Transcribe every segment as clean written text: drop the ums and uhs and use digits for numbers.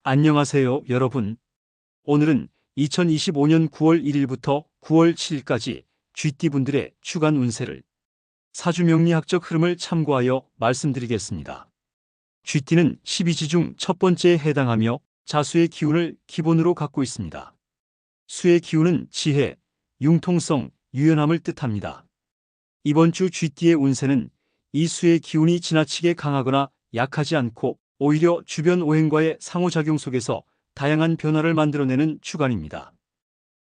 안녕하세요, 여러분. 오늘은 2025년 9월 1일부터 9월 7일까지 쥐띠분들의 주간 운세를 사주명리학적 흐름을 참고하여 말씀드리겠습니다. 쥐띠는 12지 중 첫 번째에 해당하며 자수의 기운을 기본으로 갖고 있습니다. 수의 기운은 지혜, 융통성, 유연함을 뜻합니다. 이번 주 쥐띠의 운세는 이 수의 기운이 지나치게 강하거나 약하지 않고 오히려 주변 오행과의 상호작용 속에서 다양한 변화를 만들어내는 주간입니다.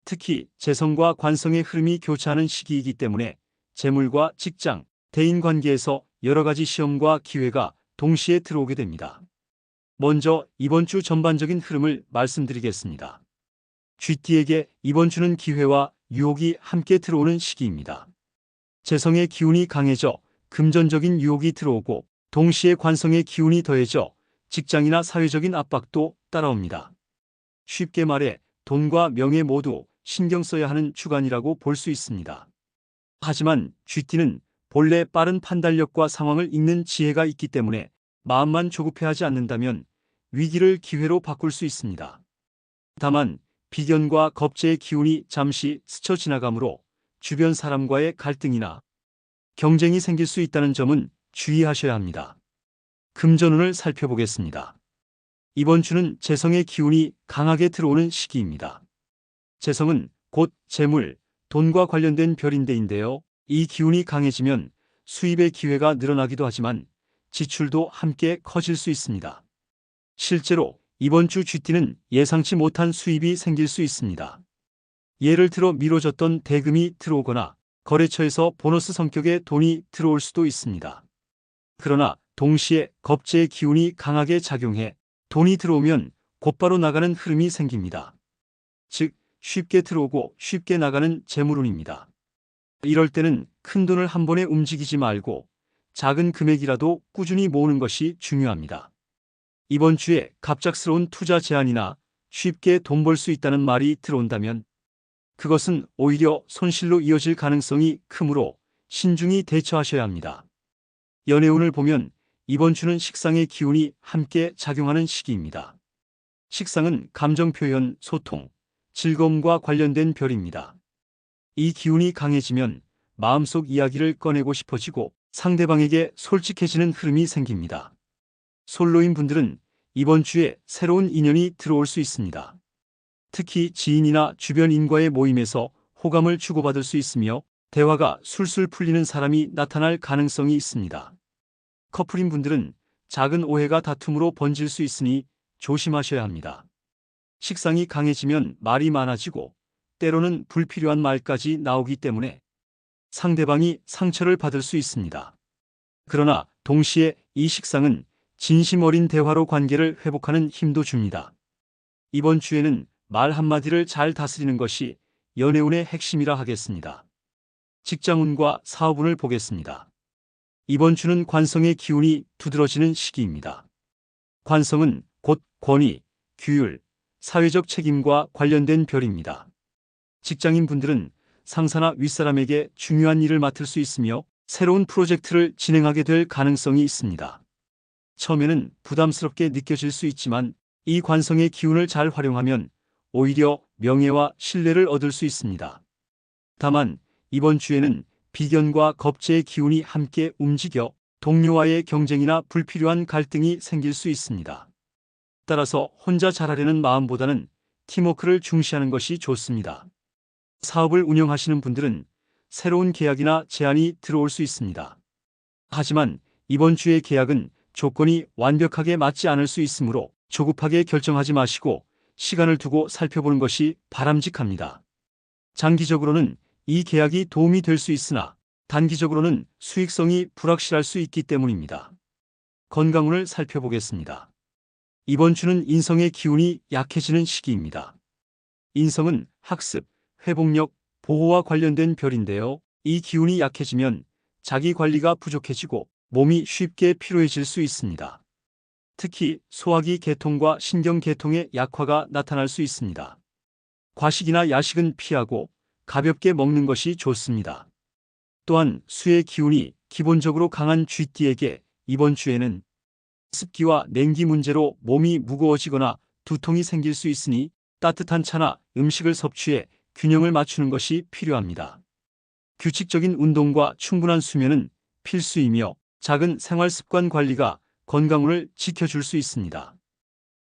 특히 재성과 관성의 흐름이 교차하는 시기이기 때문에 재물과 직장, 대인관계에서 여러 가지 시험과 기회가 동시에 들어오게 됩니다. 먼저 이번 주 전반적인 흐름을 말씀드리겠습니다. 쥐띠에게 이번 주는 기회와 유혹이 함께 들어오는 시기입니다. 재성의 기운이 강해져 금전적인 유혹이 들어오고 동시에 관성의 기운이 더해져 직장이나 사회적인 압박도 따라옵니다. 쉽게 말해 돈과 명예 모두 신경 써야 하는 주간이라고 볼 수 있습니다. 하지만 쥐띠는 본래 빠른 판단력과 상황을 읽는 지혜가 있기 때문에 마음만 조급해하지 않는다면 위기를 기회로 바꿀 수 있습니다. 다만 비견과 겁재의 기운이 잠시 스쳐 지나가므로 주변 사람과의 갈등이나 경쟁이 생길 수 있다는 점은 주의하셔야 합니다. 금전운을 살펴보겠습니다. 이번 주는 재성의 기운이 강하게 들어오는 시기입니다. 재성은 곧 재물, 돈과 관련된 별인데인데요. 이 기운이 강해지면 수입의 기회가 늘어나기도 하지만 지출도 함께 커질 수 있습니다. 실제로 이번 주 쥐띠는 예상치 못한 수입이 생길 수 있습니다. 예를 들어 미뤄졌던 대금이 들어오거나 거래처에서 보너스 성격의 돈이 들어올 수도 있습니다. 그러나 동시에 겁재의 기운이 강하게 작용해 돈이 들어오면 곧바로 나가는 흐름이 생깁니다. 즉, 쉽게 들어오고 쉽게 나가는 재물운입니다. 이럴 때는 큰 돈을 한 번에 움직이지 말고 작은 금액이라도 꾸준히 모으는 것이 중요합니다. 이번 주에 갑작스러운 투자 제안이나 쉽게 돈 벌 수 있다는 말이 들어온다면 그것은 오히려 손실로 이어질 가능성이 크므로 신중히 대처하셔야 합니다. 연애운을 보면 이번 주는 식상의 기운이 함께 작용하는 시기입니다. 식상은 감정 표현, 소통, 즐거움과 관련된 별입니다. 이 기운이 강해지면 마음속 이야기를 꺼내고 싶어지고 상대방에게 솔직해지는 흐름이 생깁니다. 솔로인 분들은 이번 주에 새로운 인연이 들어올 수 있습니다. 특히 지인이나 주변인과의 모임에서 호감을 주고받을 수 있으며 대화가 술술 풀리는 사람이 나타날 가능성이 있습니다. 커플인 분들은 작은 오해가 다툼으로 번질 수 있으니 조심하셔야 합니다. 식상이 강해지면 말이 많아지고 때로는 불필요한 말까지 나오기 때문에 상대방이 상처를 받을 수 있습니다. 그러나 동시에 이 식상은 진심 어린 대화로 관계를 회복하는 힘도 줍니다. 이번 주에는 말 한마디를 잘 다스리는 것이 연애운의 핵심이라 하겠습니다. 직장운과 사업운을 보겠습니다. 이번 주는 관성의 기운이 두드러지는 시기입니다. 관성은 곧 권위, 규율, 사회적 책임과 관련된 별입니다. 직장인 분들은 상사나 윗사람에게 중요한 일을 맡을 수 있으며 새로운 프로젝트를 진행하게 될 가능성이 있습니다. 처음에는 부담스럽게 느껴질 수 있지만 이 관성의 기운을 잘 활용하면 오히려 명예와 신뢰를 얻을 수 있습니다. 다만 이번 주에는 비견과 겁재의 기운이 함께 움직여 동료와의 경쟁이나 불필요한 갈등이 생길 수 있습니다. 따라서 혼자 잘하려는 마음보다는 팀워크를 중시하는 것이 좋습니다. 사업을 운영하시는 분들은 새로운 계약이나 제안이 들어올 수 있습니다. 하지만 이번 주의 계약은 조건이 완벽하게 맞지 않을 수 있으므로 조급하게 결정하지 마시고 시간을 두고 살펴보는 것이 바람직합니다. 장기적으로는 이 계약이 도움이 될 수 있으나 단기적으로는 수익성이 불확실할 수 있기 때문입니다. 건강운을 살펴보겠습니다. 이번 주는 인성의 기운이 약해지는 시기입니다. 인성은 학습, 회복력, 보호와 관련된 별인데요. 이 기운이 약해지면 자기 관리가 부족해지고 몸이 쉽게 피로해질 수 있습니다. 특히 소화기 계통과 신경계통의 약화가 나타날 수 있습니다. 과식이나 야식은 피하고 가볍게 먹는 것이 좋습니다. 또한 수의 기운이 기본적으로 강한 쥐띠에게 이번 주에는 습기와 냉기 문제로 몸이 무거워지거나 두통이 생길 수 있으니 따뜻한 차나 음식을 섭취해 균형을 맞추는 것이 필요합니다. 규칙적인 운동과 충분한 수면은 필수이며 작은 생활 습관 관리가 건강운을 지켜줄 수 있습니다.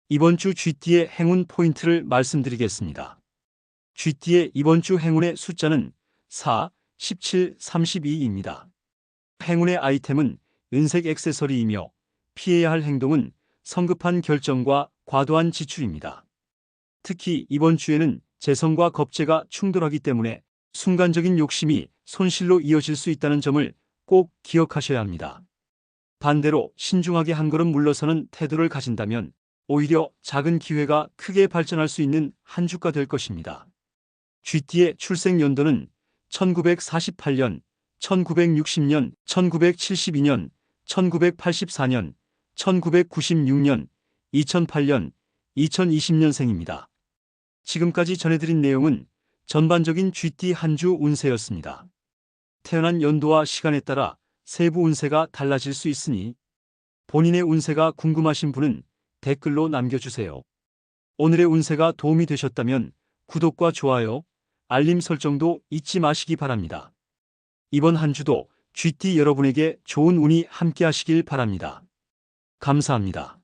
이번 주 쥐띠의 행운 포인트를 말씀드리겠습니다. 쥐띠의 이번 주 행운의 숫자는 4, 17, 32입니다. 행운의 아이템은 은색 액세서리이며 피해야 할 행동은 성급한 결정과 과도한 지출입니다. 특히 이번 주에는 재성과 겁재가 충돌하기 때문에 순간적인 욕심이 손실로 이어질 수 있다는 점을 꼭 기억하셔야 합니다. 반대로 신중하게 한 걸음 물러서는 태도를 가진다면 오히려 작은 기회가 크게 발전할 수 있는 한 주가 될 것입니다. 쥐띠의 출생 연도는 1948년, 1960년, 1972년, 1984년, 1996년, 2008년, 2020년생입니다. 지금까지 전해드린 내용은 전반적인 쥐띠 한 주 운세였습니다. 태어난 연도와 시간에 따라 세부 운세가 달라질 수 있으니 본인의 운세가 궁금하신 분은 댓글로 남겨주세요. 오늘의 운세가 도움이 되셨다면 구독과 좋아요, 알림 설정도 잊지 마시기 바랍니다. 이번 한 주도 쥐띠 여러분에게 좋은 운이 함께 하시길 바랍니다. 감사합니다.